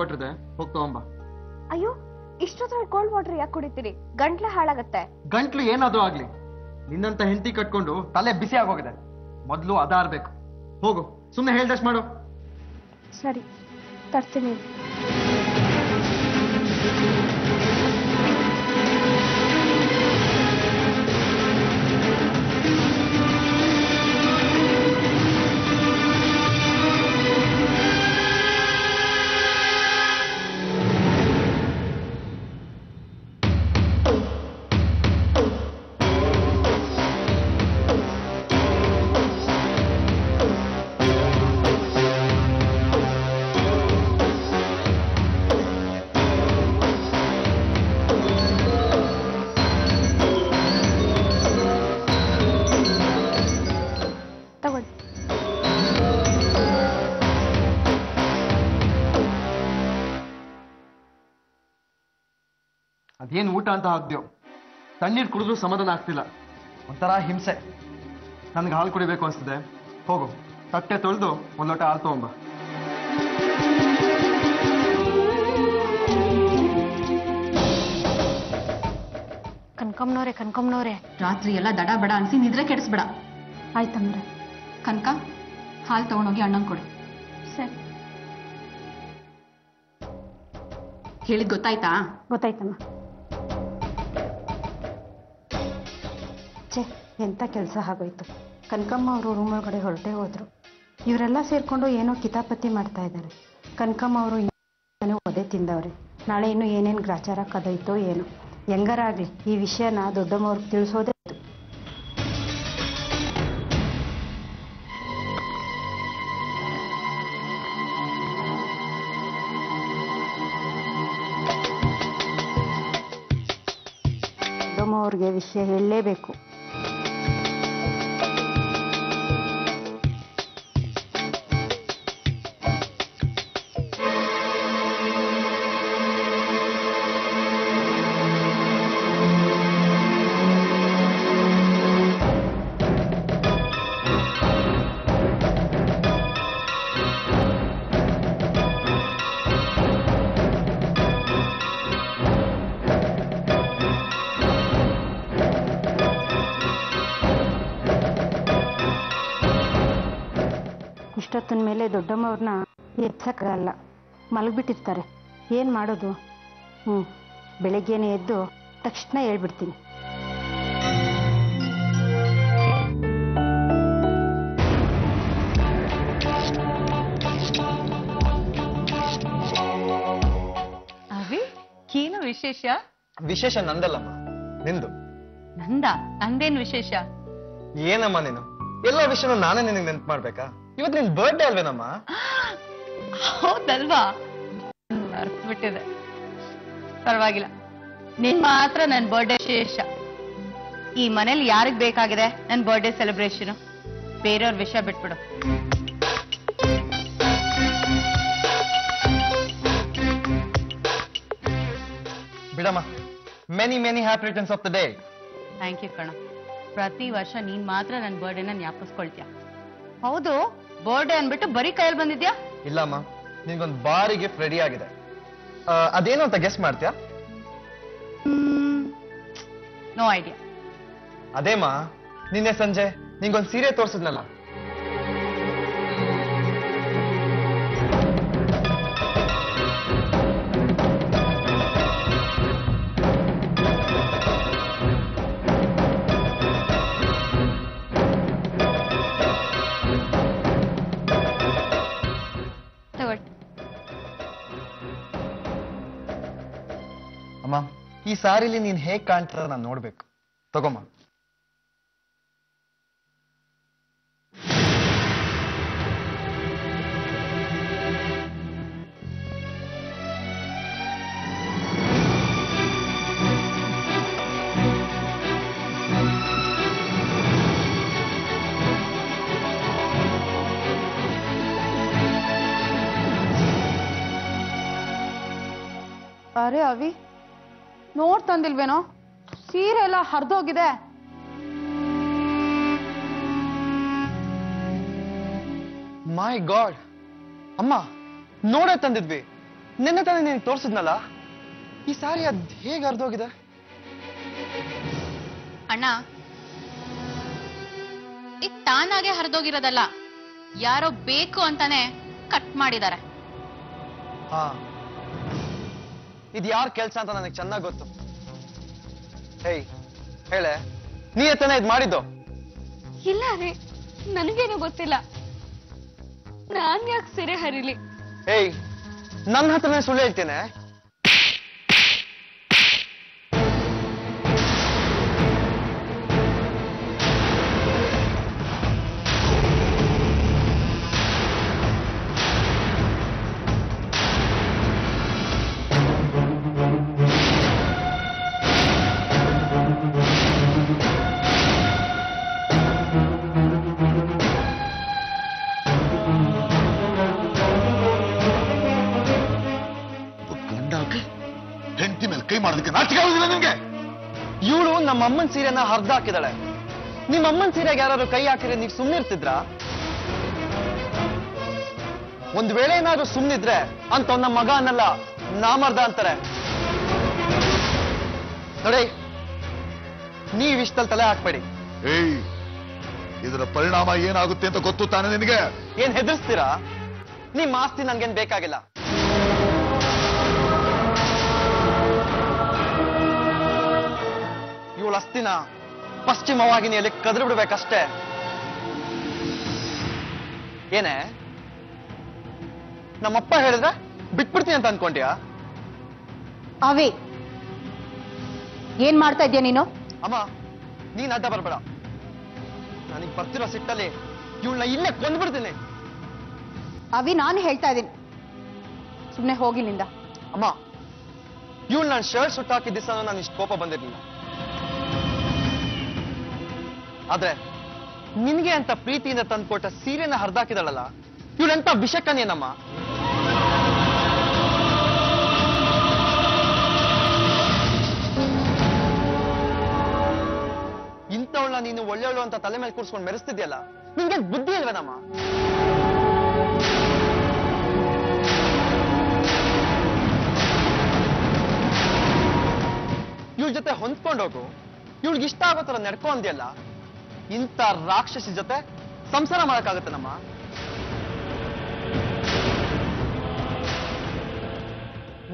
Water ಇದೆ, ಹೋಗಿ ತಗೊಂಬ. ಅಯ್ಯೋ, ಇಷ್ಟೊತ್ತಲ್ಲಿ ಕೋಲ್ಡ್ ವಾಟರ್ ಯಾಕೆ ಕುಡಿತೀರಿ? ಗಂಟ್ಲೆ ಹಾಳಾಗತ್ತೆ. ಗಂಟ್ಲು ಏನಾದ್ರೂ ಆಗ್ಲಿ, ನಿನ್ನಂತ ಹೆಂಡತಿ ಕಟ್ಕೊಂಡು ತಲೆ ಬಿಸಿ ಆಗೋಗಿದೆ. ಮೊದ್ಲು ಅದಾರ್ಬೇಕು. ಹೋಗು, ಸುಮ್ಮನೆ ಹೇಳ್ದಷ್ಟು ಮಾಡು. ಸರಿ, ತರ್ತೀನಿ. ಅದೇನು ಊಟ ಅಂತ ಹಾಕ್ದೇವು, ತಣ್ಣೀರು ಕುಡಿದ್ರೂ ಸಮಾಧಾನ ಆಗ್ತಿಲ್ಲ. ಒಂಥರ ಹಿಂಸೆ. ನನ್ಗೆ ಹಾಲು ಕುಡಿಬೇಕು ಅನಿಸ್ತಿದೆ. ಹೋಗು, ತಟ್ಟೆ ತೊಳೆದು ಒಂದು ಲೋಟ ಹಾಲು ತಗೊಂಬ. ಕನ್ಕಮ್ಮನವ್ರೆ, ರಾತ್ರಿ ಎಲ್ಲ ದಡ ಬಡ ಅನ್ಸಿ ನಿದ್ರೆ ಕೆಡಿಸ್ಬೇಡ. ಆಯ್ತಂದ್ರೆ. ಕನಕ, ಹಾಲು ತಗೊಂಡೋಗಿ ಅಣ್ಣಂಗೆ ಕೊಡು. ಸರಿ. ಹೇಳಿದ್ ಗೊತ್ತಾಯ್ತಾ? ಗೊತ್ತಾಯ್ತಮ್ಮ. ಎಂತ ಕೆಲಸ ಆಗೋಯ್ತು. ಕನಕಮ್ಮ ಅವರು ರೂಮ್ ಒಳಗಡೆ ಹೊರಟೆ ಹೋದ್ರು. ಇವರೆಲ್ಲ ಸೇರ್ಕೊಂಡು ಏನೋ ಕಿತಾಪತಿ ಮಾಡ್ತಾ ಇದ್ದಾರೆ. ಕನಕಮ್ಮ ಅವರು ಒದೆ ತಿಂದವ್ರೆ. ನಾಳೆ ಇನ್ನು ಏನೇನು ಗ್ರಾಚಾರ ಕದೈತೋ ಏನೋ. ಹೆಂಗಾರಾಗ್ಲಿ ಈ ವಿಷಯನ ದೊಡ್ಡಮ್ಮವ್ರಿಗೆ ತಿಳಿಸೋದೇ. ದೊಡ್ಡಮ್ಮವ್ರಿಗೆ ವಿಷಯ ಹೇಳಲೇಬೇಕು. ಇಷ್ಟೊತ್ತಿನ ಮೇಲೆ ದೊಡ್ಡಮ್ಮವ್ರನ್ನ ಎಚ್ಚಕ್ಕಾಗಲ್ಲ, ಮಲಗಿಬಿಟ್ಟಿರ್ತಾರೆ. ಏನು ಮಾಡೋದು? ಬೆಳಗ್ಗೆನೇ ಎದ್ದು ತಕ್ಷಣ ಹೇಳ್ಬಿಡ್ತೀನಿ. ಅವಿ, ಏನು ವಿಶೇಷ? ವಿಶೇಷ ನಂದಲ್ಲಮ್ಮ, ನಿಂದು. ನಂದೇನು ವಿಶೇಷ? ಏನಮ್ಮ ನೀನು ಎಲ್ಲ ವಿಷಯನೂ ನಾನೇ ನಿನಗೆ ನೆನ್ಪು ಮಾಡ್ಬೇಕಾ? ಇವತ್ತು ನಿನ್ ಬರ್ಡೇ ಅಲ್ವೇನಮ್ಮ? ಹೌದಲ್ವಾ? ಮರ್ತ್ಬಿಟ್ಟಿದೆ. ಪರವಾಗಿಲ್ಲ, ನಿನ್ ಮಾತ್ರ ನನ್ನ ಬರ್ಡೇ ವಿಶೇಷ. ಈ ಮನೇಲಿ ಯಾರಿಗ್ ಬೇಕಾಗಿದೆ ನನ್ನ ಬರ್ಡೇ ಸೆಲೆಬ್ರೇಷನ್? ಬೇರೆಯವ್ರ ವಿಷಯ ಬಿಟ್ಬಿಡು. ಬಿಡಮ್ಮ. Many many happy returns of the day. Thank you ಕಣ. ಪ್ರತಿ ವರ್ಷ ನೀನ್ ಮಾತ್ರ ನನ್ನ ಬರ್ಡೇನ ಜ್ಞಾಪಿಸ್ಕೊಳ್ತೀಯ. ಹೌದು, ಬರ್ಡೇ ಅನ್ಬಿಟ್ಟು ಬರೀ ಕೈಯಲ್ಲಿ ಬಂದಿದ್ಯಾ? ಇಲ್ಲಮ್ಮ, ನಿನ್ಗೊಂದು ಭಾರಿ ಗಿಫ್ಟ್ ರೆಡಿ ಆಗಿದೆ. ಅದೇನು ಅಂತ ಗೆಸ್ ಮಾಡ್ತೀಯಾ? No idea. ಅದೇಮ್ಮ, ನಿನ್ನೆ ಸಂಜೆ ನಿಂಗೊಂದು ಸೀರೆ ತೋರಿಸಿದ್ನಲ್ಲ. ಅಮ್ಮ, ಈ ಸಾರಿಲಿ ನೀನ್ ಹೇಗ್ ಕಾಣ್ತದ ನಾನು ನೋಡ್ಬೇಕು. ತಗೊಮ್ಮ. ಅರೆ ಅವಿ, ನೋಡ್ತಂದಿಲ್ವೇನೋ? ಸೀರೆ ಎಲ್ಲ ಹರಿದೋಗಿದೆ. ಮೈ ಗಾಡ್ ಅಮ್ಮ, ನೋಡೇ ತಂದಿದ್ವಿ. ನಿನ್ನೆ ತಾನೇ ನೀನು ತೋರಿಸಿದ್ನಲ್ಲ, ಈ ಸಾರಿ ಅದ್ ಹೇಗೆ ಹರಿದೋಗಿದೆ? ಅಣ್ಣ, ಇದು ತಾನಾಗೆ ಹರಿದೋಗಿರೋದಲ್ಲ, ಯಾರೋ ಬೇಕು ಅಂತಾನೆ ಕಟ್ ಮಾಡಿದ್ದಾರೆ. ಹಾ, ಇದು ಯಾರ ಕೆಲ್ಸ ಅಂತ ನನಗೆ ಚೆನ್ನಾಗಿ ಗೊತ್ತು. ಹೇಯ್, ಹೇಳೆ, ನೀ ತಾನೇ ಇದು ಮಾಡಿದ್ದು? ಇಲ್ಲ ರೀ, ನನಗೇನು ಗೊತ್ತಿಲ್ಲ. ನಾನ್ ಯಾಕೆ ಸೀರೆ ಹರಿಲಿ? ಏಯ್, ನನ್ನ ಹತ್ರನೇ ಸುಳ್ಳು ಹೇಳ್ತೇನೆ. ಹೆಂಡತಿ ಮೇಲೆ ಕೈ ಮಾಡೋದಕ್ಕೆ ನಾಚಿಕೆ ಆಗುದಿಲ್ಲ ನಿನ್ಗೆ? ಇವಳು ನಮ್ಮ ಅಮ್ಮನ ಸೀರೆನ ಹರ್ದ ಹಾಕಿದಾಳೆ. ನಿಮ್ಮ ಅಮ್ಮನ ಸೀರೆಗೆ ಯಾರು ಕೈ ಹಾಕಿದ್ರೆ ನೀವು ಸುಮ್ಮನೆ ಇರ್ತಿದ್ರ? ಒಂದ್ ವೇಳೆ ಏನಾದ್ರು ಸುಮ್ಮನಿದ್ರೆ ಅಂತ ನಮ್ಮ ಮಗ ಅನ್ನಲ್ಲ, ನಾಮರ್ದ ಅಂತಾರೆ. ನೋಡಿ, ನೀವ್ ಇಷ್ಟಲ್ಲಿ ತಲೆ ಹಾಕ್ಬೇಡಿ. ಏಯ್, ಇದರ ಪರಿಣಾಮ ಏನಾಗುತ್ತೆ ಅಂತ ಗೊತ್ತು ತಾನೆ ನಿನಗೆ? ಏನ್ ಹೆದರ್ಸ್ತೀರಾ? ನಿಮ್ ಆಸ್ತಿ ನನ್ಗೇನ್ ಬೇಕಾಗಿಲ್ಲ. ಇವಳ ಅಸ್ತಿನ ಪಶ್ಚಿಮ ವಾಹಿನಿಯಲ್ಲಿ ಕದ್ರು ಬಿಡ್ಬೇಕಷ್ಟೇ. ಏನೇ, ನಮ್ಮಪ್ಪ ಹೇಳಿದ್ರೆ ಬಿಟ್ಬಿಡ್ತೀನಿ ಅಂತ ಅನ್ಕೊಂಡ್ಯಾ? ಅವಿ, ಏನ್ ಮಾಡ್ತಾ ಇದ್ಯಾ ನೀನು? ಅಮ್ಮ, ನೀನ್ ಅಡ್ಡ ಬರ್ಬೇಡ. ನನಗ್ ಬರ್ತಿರೋ ಸಿಟ್ಟಲ್ಲಿ ಇವಳನ್ನ ಇಲ್ಲೇ ಕೊಂದ್ಬಿಡ್ತೀನಿ. ಅವಿ, ನಾನು ಹೇಳ್ತಾ ಇದ್ದೀನಿ, ಸುಮ್ನೆ ಹೋಗಿಲ್ಲಿಂದ. ಅಮ್ಮ, ಇವಳು ನಾನು ಶರ್ಟ್ ಸುಟ್ಟಾಕಿದ ದಿವಸ ನಾನು ಇಷ್ಟು ಕೋಪ ಬಂದಿರ್ಲಿಲ್ಲ. ಆದ್ರೆ ನಿನ್ಗೆ ಅಂತ ಪ್ರೀತಿಯಿಂದ ತಂದ್ಕೊಟ್ಟ ಸೀರೆನ ಹರಿದಾಕಿದಳಲ್ಲ, ಇವಳೆಂತ ವಿಷಕ್ಕನೇನಮ್ಮ? ಇಂಥವಳನ್ನ ನೀನು ಒಳ್ಳೆಯವಳು ಅಂತ ತಲೆ ಮೇಲೆ ಕೂರ್ಸ್ಕೊಂಡು ಮೆರೆಸ್ತಿದ್ಯಲ್ಲ, ನಿನ್ಗೆ ಬುದ್ಧಿ ಇಲ್ವೇನಮ್ಮ? ಇವಳ ಜೊತೆ ಹೊಂದ್ಕೊಂಡೋಗು, ಇವಳಿಗೆ ಇಷ್ಟ ಆಗೋ ತರ ನಡ್ಕೊ ಅಂದ್ಯಲ್ಲ, ಇಂಥ ರಾಕ್ಷಸಿ ಜೊತೆ ಸಂಸಾರ ಮಾಡಕ್ಕಾಗತ್ತೆ ನಮ್ಮ?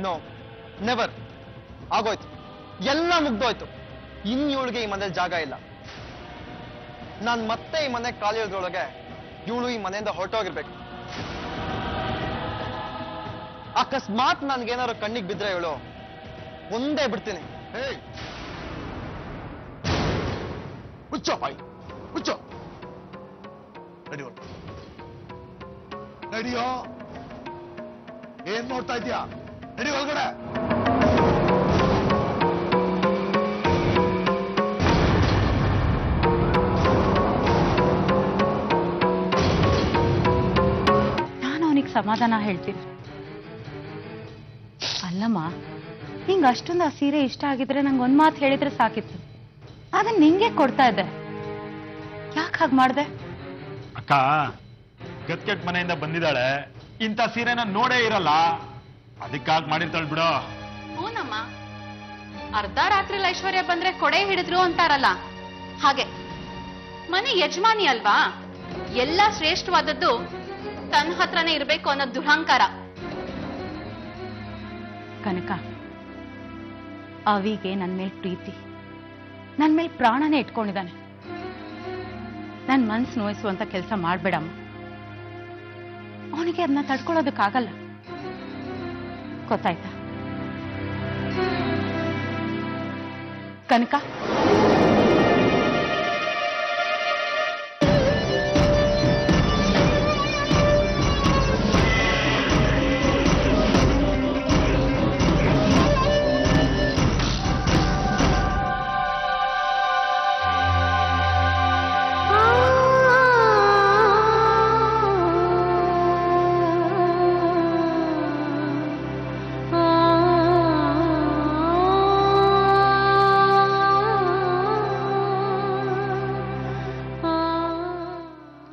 No, never. ಆಗೋಯ್ತು, ಎಲ್ಲ ಮುಗ್ದೋಯ್ತು. ಇನ್ ಇವಳಿಗೆ ಈ ಮನೇಲಿ ಜಾಗ ಇಲ್ಲ. ನಾನ್ ಮತ್ತೆ ಈ ಮನೆ ಕಾಲಿರೋದ್ರೊಳಗೆ ಇವಳು ಈ ಮನೆಯಿಂದ ಹೊರಟೋಗಿರ್ಬೇಕು. ಅಕಸ್ಮಾತ್ ನನ್ಗೇನಾದ್ರು ಕಣ್ಣಿಗೆ ಬಿದ್ರೆ ಇವಳು ಒಂದೇ ಬಿಡ್ತೀನಿ. ಏಯ್, ಮುಚ್ಚೋ ಬಾಯಿ, ಮುಚ್ಚೋ. ನಡಿಯೋ, ನಡಿಯೋ. ಏನ್ ನೋಡ್ತಾ ಇದ್ಯಾ? ನಡಿ ಒಳಗಡೆ. ನಾನು ಅವನಿಗೆ ಸಮಾಧಾನ ಹೇಳ್ತೀನಿ. ಅಲ್ಲಮ್ಮ, ನಿಂಗೆ ಅಷ್ಟೊಂದು ಆ ಸೀರೆ ಇಷ್ಟ ಆಗಿದ್ರೆ ನಂಗೆ ಒಂದ್ ಮಾತು ಹೇಳಿದ್ರೆ ಸಾಕಿತ್ತು. ಅದನ್ನ ನಿಂಗೆ ಕೊಡ್ತಾ ಇದ್ದೆ, ಯಾಕೆ ಹಾಗೆ ಮಾಡ್ದೆ? ಅಕ್ಕ, ಗತ್ಕೆಟ್ ಮನೆಯಿಂದ ಬಂದಿದ್ದಾಳೆ, ಇಂಥ ಸೀರೆನ ನೋಡೇ ಇರಲ್ಲ, ಅದಕ್ಕಾಗಿ ಮಾಡಿರ್ತಾಳೆ ಬಿಡು. ಹೂನಮ್ಮ, ಅರ್ಧ ರಾತ್ರಿ ಐಶ್ವರ್ಯ ಬಂದ್ರೆ ಕೊಡೆ ಹಿಡಿದ್ರು ಅಂತಾರಲ್ಲ ಹಾಗೆ. ಮನೆ ಯಜಮಾನಿ ಅಲ್ವಾ, ಎಲ್ಲ ಶ್ರೇಷ್ಠವಾದದ್ದು ತನ್ನ ಹತ್ರನೇ ಇರ್ಬೇಕು ಅನ್ನೋ ದುರಹಂಕಾರ. ಕನಕ, ಅವಿಗೆ ನನ್ ಮೇಲೆ ಪ್ರೀತಿ, ನನ್ ಮೇಲೆ ಪ್ರಾಣನೇ ಇಟ್ಕೊಂಡಿದ್ದಾನೆ. ನನ್ ಮನ್ಸು ನೋಯಿಸುವಂತ ಕೆಲಸ ಮಾಡ್ಬೇಡಮ್ಮ. ಅವನಿಗೆ ಅದನ್ನ ತಡ್ಕೊಳ್ಳೋದಕ್ಕಾಗಲ್ಲ, ಗೊತ್ತಾಯ್ತಾ? ಕನಕ,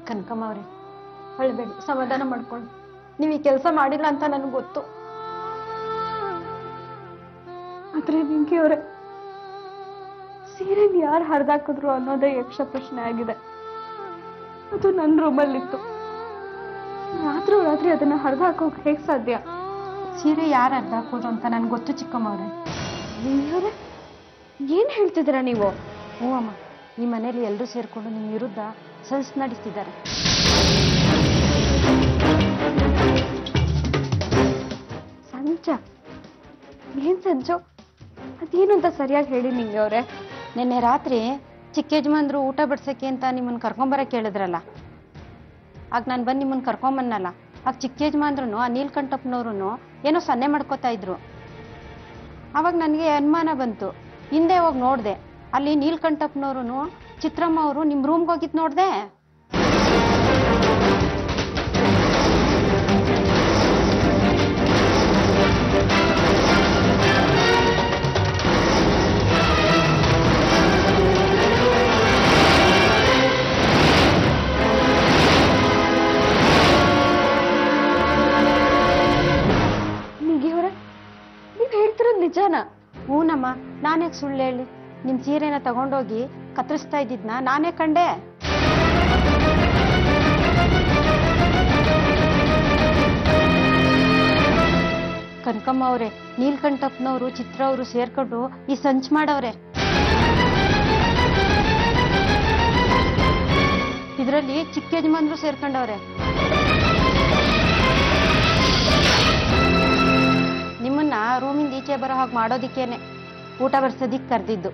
ಕನಕಮ್ಮ ಅವರೇ, ಅಳ್ಬೇಡಿ, ಸಮಾಧಾನ ಮಾಡ್ಕೊಂಡು. ನೀವು ಈ ಕೆಲಸ ಮಾಡಿಲ್ಲ ಅಂತ ನನಗೆ ಗೊತ್ತು. ಆದ್ರೆ ನಿಂಗೆ ಅವರೇ ಸೀರೆನ್ ಯಾರು ಹರಿದಾಕಿದ್ರು ಅನ್ನೋದೇ ಯಕ್ಷ ಪ್ರಶ್ನೆ ಆಗಿದೆ. ಅದು ನನ್ನ ರೂಮಲ್ಲಿತ್ತು. ರಾತ್ರಿ ಅದನ್ನ ಹರಿದಾಕೋಕ್ ಹೇಗ್ ಸಾಧ್ಯ? ಸೀರೆ ಯಾರು ಅರ್ಧಾಕೋದು ಅಂತ ನನ್ಗೆ ಗೊತ್ತು ಚಿಕ್ಕಮ್ಮ ಅವರೇ. ನೀವ್ರೆ ಏನ್ ಹೇಳ್ತಿದ್ದೀರಾ ನೀವು? ಹ್ಞೂ ಅಮ್ಮ, ಈ ಮನೇಲಿ ಎಲ್ಲರೂ ಸೇರ್ಕೊಂಡು ನಿಮ್ಮ ವಿರುದ್ಧ ಸೆಲ್ಸ್ ನಡೆಸ್ತಿದ್ದಾರೆ. ಸಂಜ ಏನ್ ಸಂಜು? ಅದೇನು ಅಂತ ಸರಿಯಾಗಿ ಹೇಳಿ ನಿಂಗೆ ಅವ್ರೆ. ನಿನ್ನೆ ರಾತ್ರಿ ಚಿಕ್ಕ ಯಜಮಾನ್ರು ಊಟ ಬಡ್ಸಕ್ಕೆ ಅಂತ ನಿಮ್ಮನ್ನು ಕರ್ಕೊಂಬರಕ್ಕೆ ಹೇಳಿದ್ರಲ್ಲ, ಆಗ ನಾನು ಬಂದು ನಿಮ್ಮನ್ನು ಕರ್ಕೊಂಬನ್ನಲ್ಲ. ಆಗ ಚಿಕ್ಕ ಯಜಮಾನ್ರು ಆ ನೀಲ್ಕಂಠಪ್ಪನವ್ರು ಏನೋ ಸನ್ನೆ ಮಾಡ್ಕೋತಾ ಇದ್ರು. ಆವಾಗ ನನಗೆ ಅನುಮಾನ ಬಂತು. ಹಿಂದೆ ಹೋಗಿ ನೋಡಿದೆ, ಅಲ್ಲಿ ನೀಲ್ಕಂಠಪ್ಪನವ್ರು ಚಿತ್ರಮ್ಮ ಅವರು ನಿಮ್ಮ ರೂಮ್ಗೆ ಹೋಗಿದ್ದು ನೋಡಿದೆ. ನಿಜಾನ? ಹೂನಮ್ಮ, ನಾನೇ ಸುಳ್ಳು ಹೇಳಿ? ನಿಮ್ ಸೀರೆನ ತಗೊಂಡೋಗಿ ಕತ್ತರಿಸ್ತಾ ಇದ್ದಿದ್ನ ನಾನೇ ಕಂಡೆ. ಕನಕಮ್ಮ ಅವರೇ, ನೀಲ್ಕಂಠಪ್ಪನವರು ಚಿತ್ರ ಅವರು ಸೇರ್ಕೊಂಡು ಈ ಸಂಚು ಮಾಡವ್ರೆ. ಇದರಲ್ಲಿ ಚಿಕ್ಕ ಯಜಮಾನ್ರು ಸೇರ್ಕೊಂಡವ್ರೆ. ನಿಮ್ಮನ್ನ ರೂಮಿಂದ ಈಚೆ ಬರೋ ಹಾಗೆ ಮಾಡೋದಿಕ್ಕೇನೆ ಊಟ ಬರ್ಸೋದಿಕ್ ಕರೆದಿದ್ದು.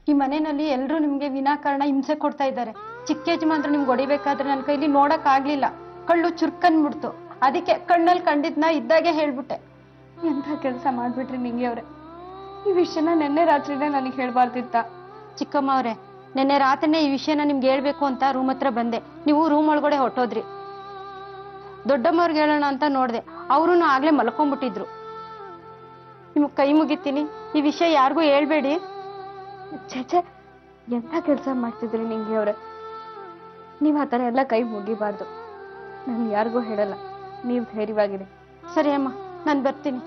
ಈ ಮನೆಯಲ್ಲಿ ಎಲ್ಲರೂ ನಿಮ್ಗೆ ವಿನಾಕಾರಣ ಹಿಂಸೆ ಕೊಡ್ತಾ ಇದ್ದಾರೆ. ಚಿಕ್ಕ ಯಜಮಾನ್ರು ನಿಮ್ಗೆ ಹೊಡಿಬೇಕಾದ್ರೆ ನನ್ನ ಕೈಲಿ ನೋಡಕ್ ಆಗ್ಲಿಲ್ಲ, ಕಳ್ಳು ಚುರ್ಕನ್ಬಿಡ್ತು. ಅದಕ್ಕೆ ಕಣ್ಣಲ್ಲಿ ಕಂಡಿದ್ನ ಇದ್ದಾಗೆ ಹೇಳ್ಬಿಟ್ಟೆ. ಎಂಥ ಕೆಲಸ ಮಾಡ್ಬಿಟ್ರಿ ನಿಂಗೆ ಅವ್ರೆ. ಈ ವಿಷಯನ ನಿನ್ನೆ ರಾತ್ರಿನೇ ನನಗೆ ಹೇಳ್ಬಾರ್ದಿತ್ತ? ಚಿಕ್ಕಮ್ಮ ಅವ್ರೆ, ನಿನ್ನೆ ರಾತ್ರಿನೇ ಈ ವಿಷಯನ ನಿಮ್ಗೆ ಹೇಳ್ಬೇಕು ಅಂತ ರೂಮ್ ಹತ್ರ ಬಂದೆ. ನೀವು ರೂಮ್ ಒಳಗಡೆ ಹೊಟ್ಟೋದ್ರಿ. ದೊಡ್ಡಮ್ಮವ್ರಿಗೆ ಹೇಳೋಣ ಅಂತ ನೋಡ್ದೆ, ಅವರು ಆಗ್ಲೇ ಮಲ್ಕೊಂಡ್ಬಿಟ್ಟಿದ್ರು. ನಿಮ್ಗೆ ಕೈ ಮುಗಿತೀನಿ, ಈ ವಿಷಯ ಯಾರಿಗೂ ಹೇಳ್ಬೇಡಿ. ಛೆ, ಎಂಥ ಕೆಲಸ ಮಾಡ್ತಿದ್ರಿ ನಿಂಗೆ ಅವ್ರೆ. ನೀವ್ ಆ ಥರ ಎಲ್ಲ ಕೈ ಮುಗಿಬಾರ್ದು. ನಾನು ಯಾರಿಗೂ ಹೇಳಲ್ಲ, ನೀವು ಧೈರ್ಯವಾಗಿರಿ. ಸರಿ ಅಮ್ಮ, ನಾನು ಬರ್ತೀನಿ.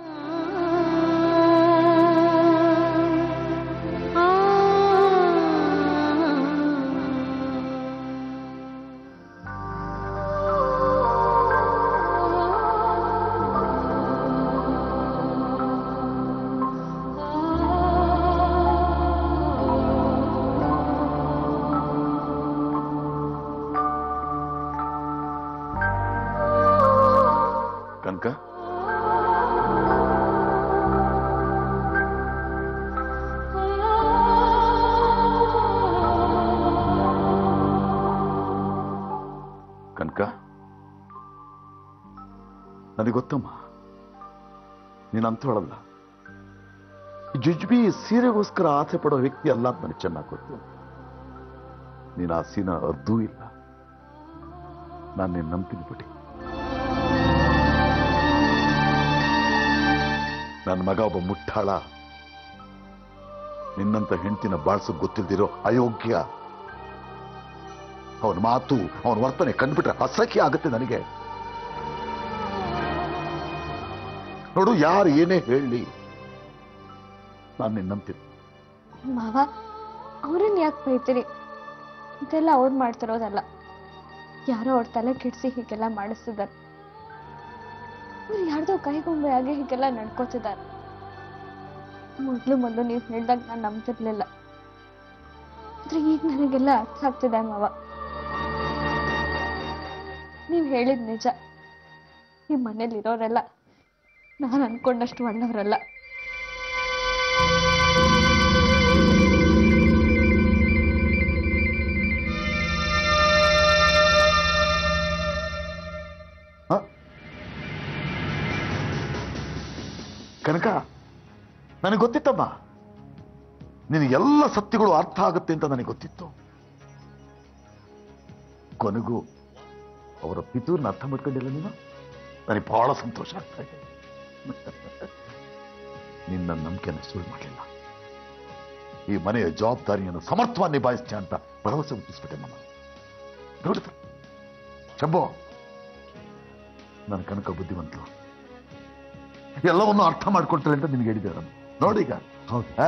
ಕನಕ, ಕನಕ, ನನಗೆ ಗೊತ್ತಮ್ಮ, ನೀನು ಅಂಥವಳಲ್ಲ. ಜುಜ್ಬಿ ಸೀರೆಗೋಸ್ಕರ ಆಸೆ ಪಡೋ ವ್ಯಕ್ತಿ ಅಲ್ಲ ಅಂತ ನನಗೆ ಚೆನ್ನಾಗಿ ಗೊತ್ತು. ನೀನು ಆ ಸೀನ ಅರ್ಧೂ ಇಲ್ಲ. ನಾನು ನಿನ್ನ ನಂಬ್ತೀನಿ ಬಿಡಿ. ನನ್ನ ಮಗ ಒಬ್ಬ ಮುಟ್ಟಾಳ, ನಿನ್ನಂತ ಹೆಂಡತಿನ ಬಾಳ್ಸೋಕ್ ಗೊತ್ತಿಲ್ದಿರೋ ಅಯೋಗ್ಯ. ಅವನ ಮಾತು, ಅವನ ವರ್ತನೆ ಕಂಡುಬಿಟ್ರೆ ಅಸಹ್ಯ ಆಗುತ್ತೆ ನನಗೆ. ನೋಡು, ಯಾರು ಏನೇ ಹೇಳಿ ನಾನು ನಿನ್ನ ನಂಬ್ತೀನಿ. ಮಾವ, ಅವ್ರನ್ನ ಯಾಕೆ ಬೈತೀರಿ? ಇದೆಲ್ಲ ಅವ್ರು ಮಾಡ್ತಿರೋದಲ್ಲ. ಯಾರೋ ಅವ್ರ ತಲೆ ಕೆಡಿಸಿ ಹೀಗೆಲ್ಲ ಮಾಡಿಸ್ತಿದ್ದಾರೆ. ಅವ್ರು ಯಾರ್ದೋ ಕೈಗೊಂಬೆ ಆಗಿ ಹೀಗೆಲ್ಲ ನಡ್ಕೋತಿದ್ದಾರೆ. ಮೊದಲು ನೀವು ಹೇಳ್ದಾಗ ನಾನು ನಂಬ್ತಿರ್ಲಿಲ್ಲ. ಆದ್ರೆ ಈಗ ನನಗೆಲ್ಲ ಅರ್ಥ ಆಗ್ತಿದೆ ಮಾವ. ನೀವು ಹೇಳಿದ್ ನಿಜ. ಈ ಮನೇಲಿ ಇರೋರೆಲ್ಲ ನಾನು ಅನ್ಕೊಂಡಷ್ಟು ಒಳ್ಳೆಯವರಲ್ಲ. ಕನಕ, ನನಗೆ ಗೊತ್ತಿತ್ತಮ್ಮ, ನಿನಗೆಲ್ಲ ಸತ್ಯಗಳು ಅರ್ಥ ಆಗುತ್ತೆ ಅಂತ ನನಗೆ ಗೊತ್ತಿತ್ತು. ಕೊನೆಗೂ ಅವರ ಪಿತೂರ್ನ ಅರ್ಥ ಮಾಡ್ಕೊಂಡಿಲ್ಲ ನೀನು. ನನಗೆ ಬಹಳ ಸಂತೋಷ ಆಗ್ತಾ ಇದೆ. ನಿನ್ನ ನಂಬಿಕೆಯನ್ನು ಸುಳ್ಳು ಮಾಡಲಿಲ್ಲ. ಈ ಮನೆಯ ಜವಾಬ್ದಾರಿಯನ್ನು ಸಮರ್ಥವಾಗಿ ನಿಭಾಯಿಸ್ತೀಯ ಅಂತ ಭರವಸೆ ಹುಟ್ಟಿಸ್ಬಿಟ್ಟೆ ಮಮ್ಮ. ನೋಡಿದ್ರು ಶಂಭೋ, ನನ್ನ ಕನಕ ಬುದ್ಧಿವಂತರು. ಎಲ್ಲವನ್ನು ಅರ್ಥ ಮಾಡ್ಕೊಳ್ತಾರೆ ಅಂತ ನಿನ್ಗೆ ಹೇಳಿದೆ ನಾನು. ನೋಡೀಗ ಹೌದಾ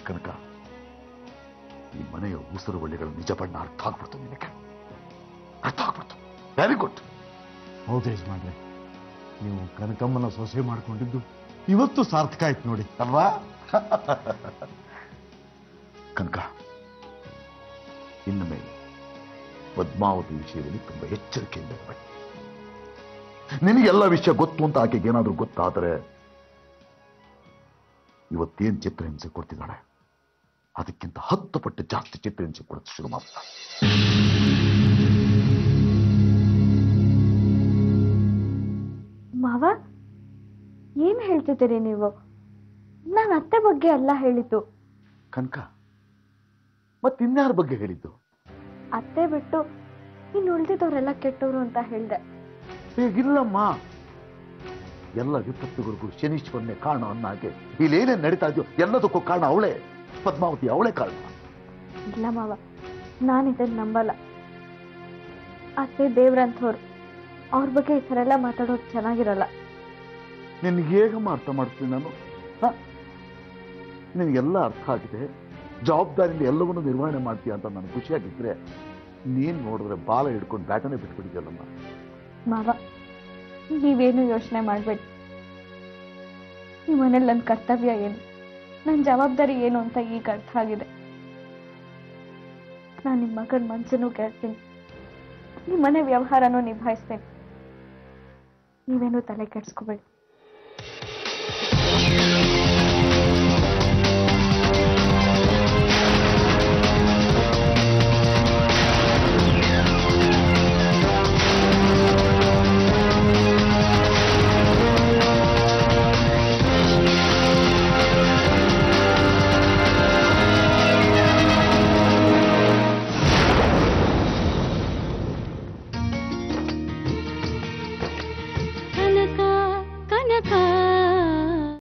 ಕನಕ, ಈ ಮನೆಯ ಉಸಿರು ಒಳ್ಳೆಗಳ ನಿಜ ಬಣ್ಣ ಅರ್ಥ ಆಗ್ಬಿಡ್ತು ನಿನಗೆ. ಅರ್ಥ ಆಗ್ಬಿಡ್ತು. Very good. ಹೌದು ಯಜಮಾನ್ರೆ, ನೀವು ಕನಕಮ್ಮನ ಸೊಸೆ ಮಾಡ್ಕೊಂಡಿದ್ದು ಇವತ್ತು ಸಾರ್ಥಕ ಆಯ್ತು ನೋಡಿ ಅಲ್ವಾ? ಕನಕ, ಇನ್ನು ಮೇಲೆ ಪದ್ಮಾವತಿ ವಿಷಯದಲ್ಲಿ ತುಂಬಾ ಎಚ್ಚರಿಕೆಯಿಂದ ಇರಬೇಕು. ನಿನಗೆಲ್ಲ ವಿಷಯ ಗೊತ್ತು ಅಂತ ಆಕೆಗೆ ಏನಾದ್ರೂ ಗೊತ್ತಾದರೆ ಇವತ್ತೇನ್ ಚಿತ್ರಹಿಂಸೆ ಕೊಡ್ತಿದ್ದಾಳೆ ಅದಕ್ಕಿಂತ 10 ಪಟ್ಟು ಜಾಸ್ತಿ ಚಿತ್ರಹಿಂಸೆ ಕೊಡೋದು ಶುರು ಮಾಡ್ತಾಳೆ. ಮಾವ, ಏನ್ ಹೇಳ್ತಿದ್ದೀರಿ ನೀವು? ನಾನು ಅತ್ತೆ ಬಗ್ಗೆ ಅಲ್ಲ ಹೇಳಿದ್ದು. ಕನಕ, ಮತ್ತಿನ್ಯಾರ ಬಗ್ಗೆ ಹೇಳಿದ್ದು? ಅತ್ತೆ ಬಿಟ್ಟು ಇನ್ನು ಉಳಿದಿದ್ದವರೆಲ್ಲ ಕೆಟ್ಟವರು ಅಂತ ಹೇಳ್ದೆ. ಹೇಗಿಲ್ಲಮ್ಮ, ಎಲ್ಲ ವಿಪತ್ತುಗಳಿಗೂ ಶನೀಶ್ವರನೇ ಕಾರಣ ಅನ್ನಾಗೆ ಇಲ್ಲೇನೇನ್ ನಡೀತಾ ಇದೆಯೋ ಎಲ್ಲದಕ್ಕೂ ಕಾರಣ ಅವಳೇ. ಪದ್ಮಾವತಿ ಅವಳೇ ಕಾರಣ. ಇಲ್ಲ ಮಾವ, ನಾನಿದನ್ನ ನಂಬಲ್ಲ. ಅತ್ತೆ ದೇವ್ರಂಥವ್ರು, ಅವ್ರ ಬಗ್ಗೆ ಈ ಥರ ಎಲ್ಲ ಮಾತಾಡೋದು ಚೆನ್ನಾಗಿರಲ್ಲ. ನಿನ್ಗೆ ಹೇಗಮ್ಮ ಅರ್ಥ ಮಾಡ್ತೀನಿ ನಾನು? ನಿನಗೆಲ್ಲ ಅರ್ಥ ಆಗಿದೆ, ಜವಾಬ್ದಾರಿಯಿಂದ ಎಲ್ಲವನ್ನೂ ನಿರ್ವಹಣೆ ಮಾಡ್ತೀಯ ಅಂತ ನಾನು ಖುಷಿಯಾಗಿದ್ರೆ ನೀನ್ ನೋಡಿದ್ರೆ ಬಾಲ ಹಿಡ್ಕೊಂಡು ಬ್ಯಾಟನೆ ಬಿಟ್ಬಿಟ್ಟಿದ್ಯಲ್ಲಮ್ಮ. ಮಾವ, ನೀವೇನು ಯೋಚನೆ ಮಾಡ್ಬೇಡಿ. ಈ ಮನೇಲಿ ನನ್ನ ಕರ್ತವ್ಯ ಏನು, ನನ್ನ ಜವಾಬ್ದಾರಿ ಏನು ಅಂತ ಈಗ ಅರ್ಥ ಆಗಿದೆ. ನಾನು ನಿಮ್ಮ ಮಗನ ಮನ್ಸನ್ನು ಕೇಳ್ತೀನಿ, ನಿಮ್ಮ ಮನೆ ವ್ಯವಹಾರನೂ ನಿಭಾಯಿಸ್ತೇನೆ. ನೀವೇನು ತಲೆ ಕೆಡ್ಸ್ಕೋಬೇಡಿ.